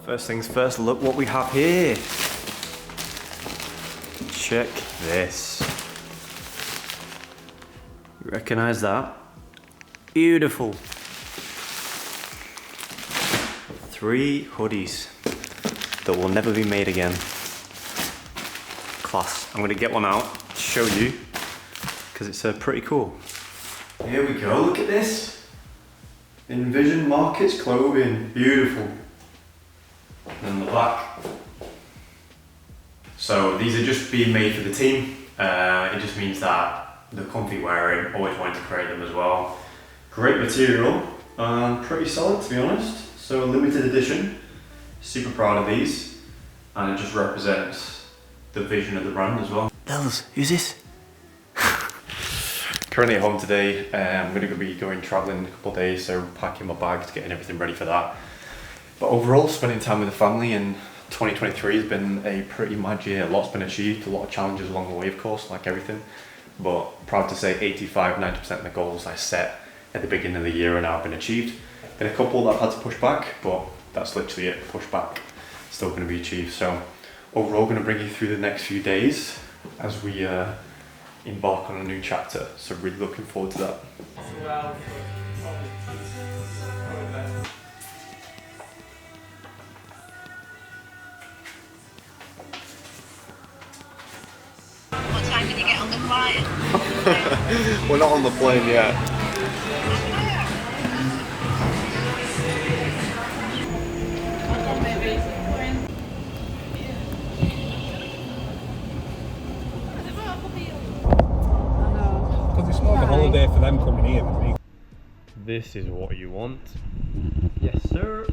First things first, look what we have here. Check this. You recognize that? Beautiful. 3 hoodies that will never be made again. Class. I'm gonna get one out to show you because it's pretty cool. Here we go, look at this. Envision Markets clothing, beautiful. And the back. So these are just being made for the team. It just means that the comfy wearing, always wanted to create them as well. Great material and pretty solid, to be honest. So limited edition, super proud of these. And it just represents the vision of the brand as well. Bells, who's this? Currently at home today. I'm going to be going travelling in a couple of days, so packing my bags, getting everything ready for that. But overall, spending time with the family in 2023 has been a pretty mad year. A lot's been achieved, a lot of challenges along the way, of course, like everything. But proud to say 85–90% of the goals I set at the beginning of the year are now been achieved. Been a couple that I've had to push back, but that's literally it, push back. Still going to be achieved. So overall, going to bring you through the next few days as we embark on a new chapter. So really looking forward to that. What time did you get on the flight? We're not on the plane yet. Because it's more of a holiday for them coming here than me. This is what you want. Yes, sir.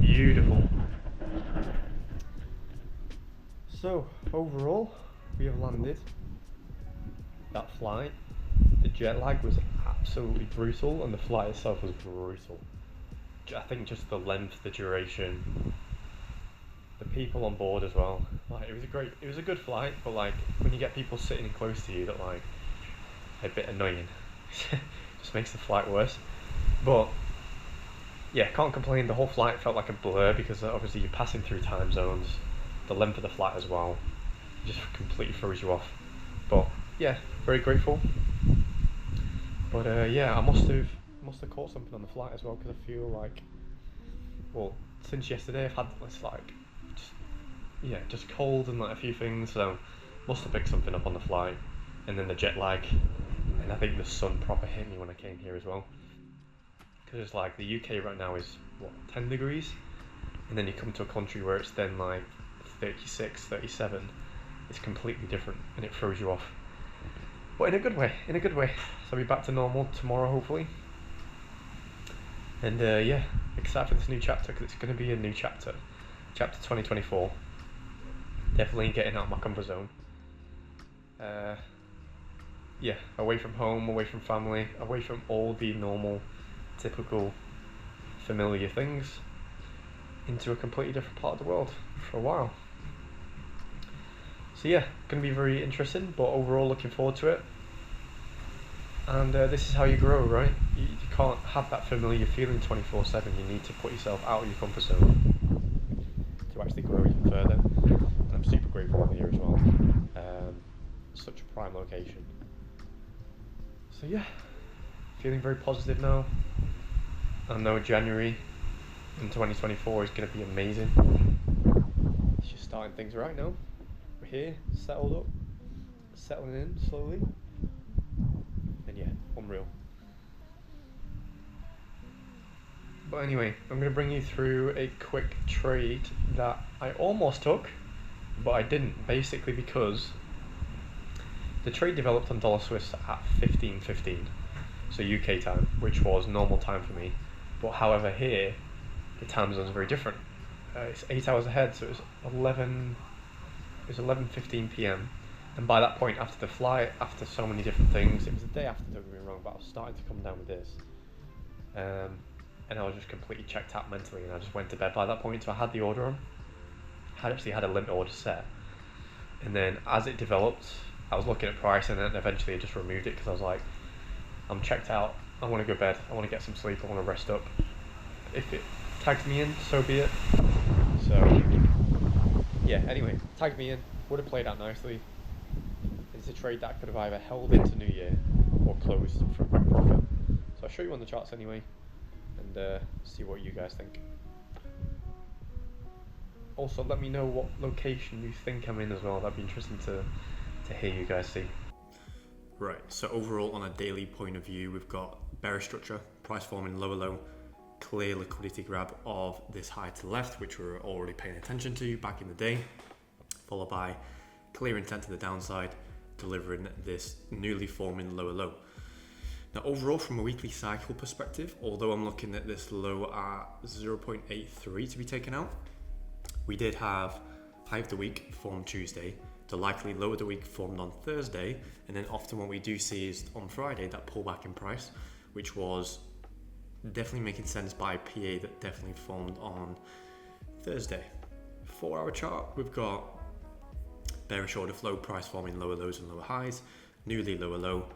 Beautiful. So, overall, we have landed. That flight, the jet lag was absolutely brutal, and the flight itself was brutal. I think just the length, the duration, the people on board as well. Like, it was a good flight, but like when you get people sitting close to you that like a bit annoying, just makes the flight worse. But yeah, can't complain. The whole flight felt like a blur because obviously you're passing through time zones. The length of the flight as well just completely throws you off. But yeah, very grateful. But yeah, I must have caught something on the flight as well, because I feel like, well, since yesterday I've had this like just cold and like a few things, so must have picked something up on the flight. And then the jet lag, and I think the sun proper hit me when I came here as well, because it's like the UK right now is what, 10 degrees, and then you come to a country where it's then like 36, 37. It's completely different and it throws you off, but in a good way. So I'll be back to normal tomorrow hopefully. And yeah, excited for this new chapter, because it's going to be a new chapter 2024. Definitely getting out of my comfort zone. Yeah, away from home, away from family, away from all the normal, typical, familiar things, into a completely different part of the world for a while. So yeah, going to be very interesting, but overall looking forward to it. And this is how you grow, right? You can't have that familiar feeling 24/7. You need to put yourself out of your comfort zone to actually grow even further. And I'm super grateful I'm here as well. Such a prime location. So yeah, feeling very positive now. I know January in 2024 is going to be amazing. It's just starting things right now. We're here, settled up, settling in slowly. And yeah, unreal. But anyway, I'm going to bring you through a quick trade that I almost took, but I didn't, basically because the trade developed on dollar Swiss at 15:15, so UK time, which was normal time for me. But however, here the time zone is very different. It's 8 hours ahead, so it was 11:15 p.m. And by that point, after the flight, after so many different things, it was the day after, don't get me wrong, but I was starting to come down with this. And I was just completely checked out mentally, and I just went to bed by that point. So I had the order on. I actually had a limit order set. And then as it developed, I was looking at price, and then eventually I just removed it because I was like, I'm checked out. I want to go to bed. I want to get some sleep. I want to rest up. If it tagged me in, so be it. So yeah, anyway, tagged me in, would have played out nicely. It's a trade that could have either held into New Year or closed for a quick profit. So I'll show you on the charts anyway, and see what you guys think. Also, let me know what location you think I'm in as well. That'd be interesting to hear you guys see. Right, so overall on a daily point of view, we've got bearish structure, price forming lower low, clear liquidity grab of this high to the left, which we were already paying attention to back in the day, followed by clear intent to the downside, delivering this newly forming lower low. Now overall from a weekly cycle perspective, although I'm looking at this low at 0.83 to be taken out, we did have high of the week formed Tuesday, the likely low of the week formed on Thursday, and then often what we do see is on Friday that pullback in price, which was definitely making sense by PA that definitely formed on Thursday. 4 hour chart, we've got bearish order flow, price forming lower lows and lower highs, newly lower low,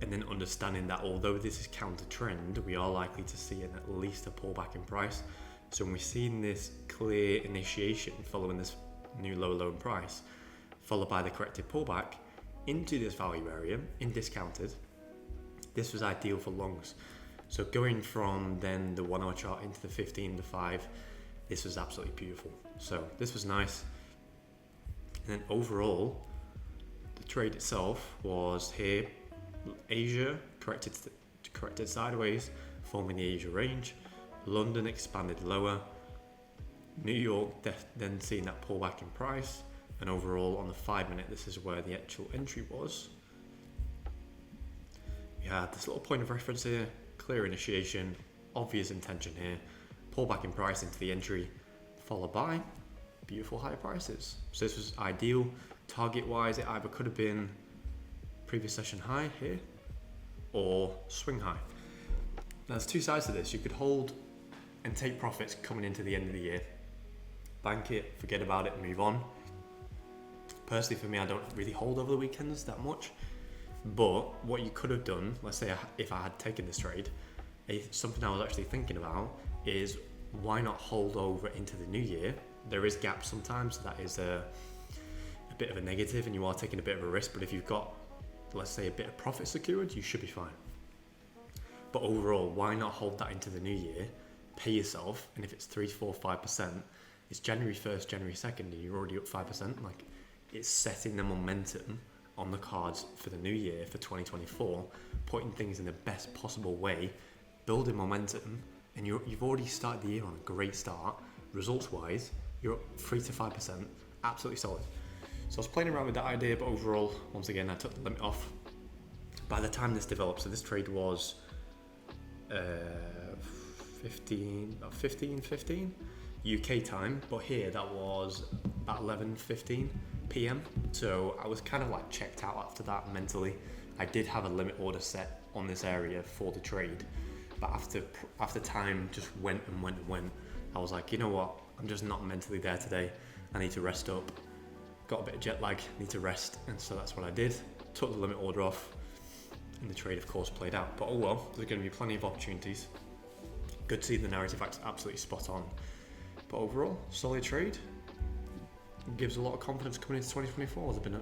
and then understanding that although this is counter trend, we are likely to see at least a pullback in price. So when we're seeing this clear initiation following this new lower low in price, followed by the corrected pullback into this value area in discounted, this was ideal for longs. So going from then the 1 hour chart into the 15 to 5, this was absolutely beautiful. So this was nice. And then overall, the trade itself was here, Asia corrected sideways, forming the Asia range. London expanded lower. New York then seeing that pullback in price. And overall on the 5 minute, this is where the actual entry was. We had this little point of reference here, clear initiation, obvious intention here, pullback in price into the entry, followed by beautiful high prices. So this was ideal. Target wise, it either could have been previous session high here or swing high. Now there's two sides to this. You could hold and take profits coming into the end of the year, bank it, forget about it and move on. Personally for me, I don't really hold over the weekends that much, but what you could have done, let's say if I had taken this trade, something I was actually thinking about is why not hold over into the new year. There is gaps sometimes, that is a bit of a negative and you are taking a bit of a risk, but if you've got, let's say, a bit of profit secured, you should be fine. But overall, why not hold that into the new year, pay yourself, and if it's 3, 4, 5%, it's January 1st, January 2nd, and you're already up 5%, like it's setting the momentum on the cards for the new year, for 2024, putting things in the best possible way, building momentum, and you've already started the year on a great start. Results-wise, you're up 3 to 5%, absolutely solid. So I was playing around with that idea, but overall, once again, I took the limit off. By the time this developed, so this trade was 15 UK time, but here that was about 11:15 PM. So I was kind of like checked out after that mentally. I did have a limit order set on this area for the trade, but after time just went, I was like, you know what? I'm just not mentally there today. I need to rest up. Got a bit of jet lag, need to rest, and so that's what I did. Took the limit order off, and the trade of course played out. But oh well, there's going to be plenty of opportunities. Good to see the narrative absolutely spot on. But overall, solid trade. Gives a lot of confidence coming into 2024. There's been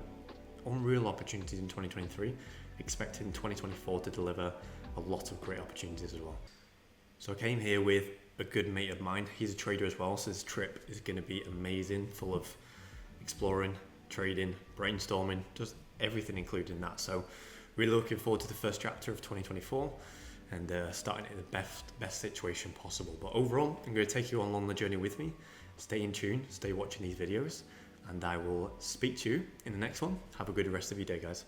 unreal opportunities in 2023. Expecting 2024 to deliver a lot of great opportunities as well. So I came here with a good mate of mine. He's a trader as well, so this trip is going to be amazing, full of exploring, trading, brainstorming, just everything included in that. So really looking forward to the first chapter of 2024 and starting it in the best situation possible. But overall, I'm going to take you along the journey with me. Stay in tune, stay watching these videos, and I will speak to you in the next one. Have a good rest of your day, guys.